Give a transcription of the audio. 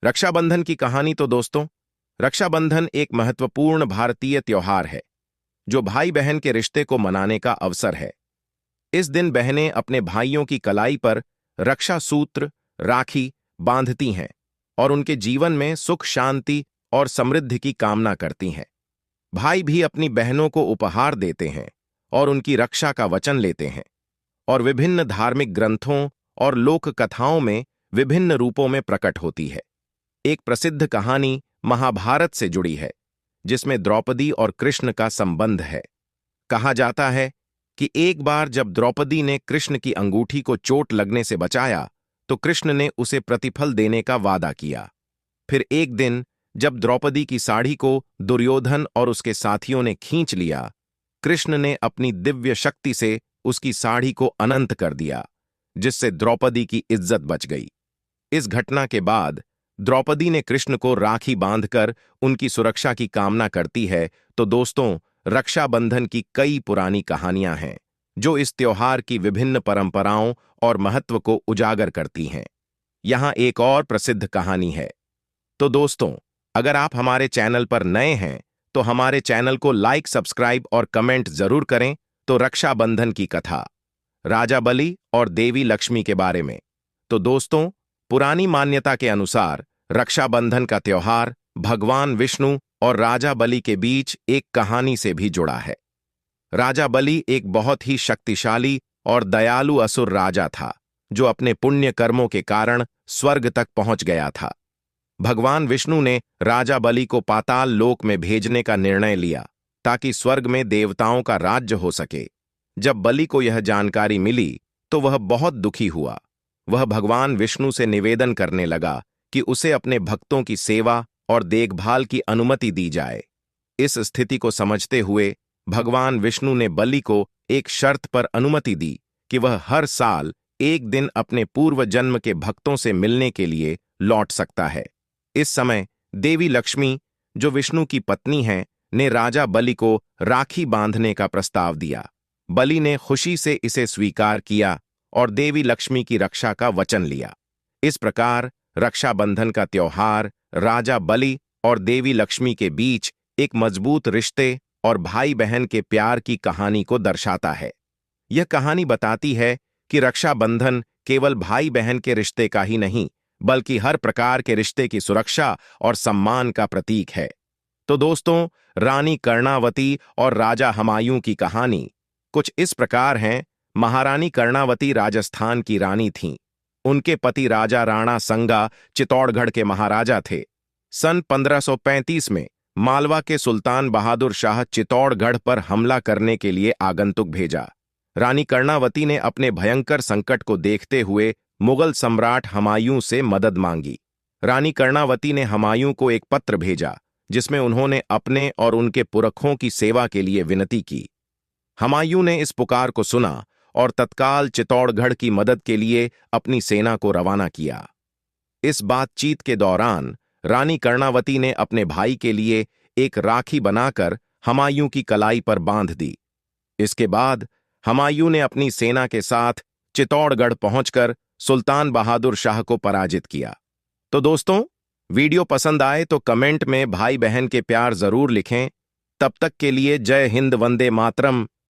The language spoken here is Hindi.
रक्षाबंधन की कहानी। तो दोस्तों, रक्षाबंधन एक महत्वपूर्ण भारतीय त्योहार है जो भाई बहन के रिश्ते को मनाने का अवसर है। इस दिन बहनें अपने भाइयों की कलाई पर रक्षा सूत्र, राखी बांधती हैं और उनके जीवन में सुख, शांति और समृद्धि की कामना करती हैं। भाई भी अपनी बहनों को उपहार देते हैं और उनकी रक्षा का वचन लेते हैं, और विभिन्न धार्मिक ग्रंथों और लोक कथाओं में विभिन्न रूपों में प्रकट होती है। एक प्रसिद्ध कहानी महाभारत से जुड़ी है, जिसमें द्रौपदी और कृष्ण का संबंध है। कहा जाता है कि एक बार जब द्रौपदी ने कृष्ण की अंगूठी को चोट लगने से बचाया, तो कृष्ण ने उसे प्रतिफल देने का वादा किया। फिर एक दिन जब द्रौपदी की साड़ी को दुर्योधन और उसके साथियों ने खींच लिया, कृष्ण ने अपनी दिव्य शक्ति से उसकी साड़ी को अनंत कर दिया, जिससे द्रौपदी की इज्जत बच गई। इस घटना के बाद द्रौपदी ने कृष्ण को राखी बांधकर उनकी सुरक्षा की कामना करती है। तो दोस्तों, रक्षाबंधन की कई पुरानी कहानियां हैं जो इस त्योहार की विभिन्न परंपराओं और महत्व को उजागर करती हैं। यहां एक और प्रसिद्ध कहानी है। तो दोस्तों, अगर आप हमारे चैनल पर नए हैं तो हमारे चैनल को लाइक, सब्सक्राइब और कमेंट जरूर करें। तो रक्षाबंधन की कथा, राजा बलि और देवी लक्ष्मी के बारे में। तो दोस्तों, पुरानी मान्यता के अनुसार रक्षाबंधन का त्योहार भगवान विष्णु और राजा बलि के बीच एक कहानी से भी जुड़ा है। राजा बलि एक बहुत ही शक्तिशाली और दयालु असुर राजा था, जो अपने पुण्य कर्मों के कारण स्वर्ग तक पहुंच गया था। भगवान विष्णु ने राजा बलि को पाताल लोक में भेजने का निर्णय लिया, ताकि स्वर्ग में देवताओं का राज्य हो सके। जब बलि को यह जानकारी मिली तो वह बहुत दुखी हुआ। वह भगवान विष्णु से निवेदन करने लगा कि उसे अपने भक्तों की सेवा और देखभाल की अनुमति दी जाए। इस स्थिति को समझते हुए भगवान विष्णु ने बलि को एक शर्त पर अनुमति दी कि वह हर साल एक दिन अपने पूर्व जन्म के भक्तों से मिलने के लिए लौट सकता है। इस समय देवी लक्ष्मी, जो विष्णु की पत्नी हैं, ने राजा बलि को राखी बांधने का प्रस्ताव दिया। बलि ने खुशी से इसे स्वीकार किया और देवी लक्ष्मी की रक्षा का वचन लिया। इस प्रकार रक्षाबंधन का त्योहार राजा बलि और देवी लक्ष्मी के बीच एक मजबूत रिश्ते और भाई बहन के प्यार की कहानी को दर्शाता है। यह कहानी बताती है कि रक्षाबंधन केवल भाई बहन के रिश्ते का ही नहीं, बल्कि हर प्रकार के रिश्ते की सुरक्षा और सम्मान का प्रतीक है। तो दोस्तों, रानी कर्णावती और राजा हुमायूं की कहानी कुछ इस प्रकार है। महारानी कर्णावती राजस्थान की रानी थीं। उनके पति राजा राणा संगा चित्तौड़गढ़ के महाराजा थे। सन 1535 में मालवा के सुल्तान बहादुर शाह चित्तौड़गढ़ पर हमला करने के लिए आगंतुक भेजा। रानी कर्णावती ने अपने भयंकर संकट को देखते हुए मुगल सम्राट हुमायूं से मदद मांगी। रानी कर्णावती ने हुमायूं को एक पत्र भेजा, जिसमें उन्होंने अपने और उनके पुरखों की सेवा के लिए विनती की। हुमायूं ने इस पुकार को सुना और तत्काल चित्तौड़गढ़ की मदद के लिए अपनी सेना को रवाना किया। इस बातचीत के दौरान रानी कर्णावती ने अपने भाई के लिए एक राखी बनाकर हुमायूं की कलाई पर बांध दी। इसके बाद हुमायूं ने अपनी सेना के साथ चित्तौड़गढ़ पहुंचकर सुल्तान बहादुर शाह को पराजित किया। तो दोस्तों, वीडियो पसंद आए तो कमेंट में भाई बहन के प्यार जरूर लिखें। तब तक के लिए जय हिंद, वंदे मातरम।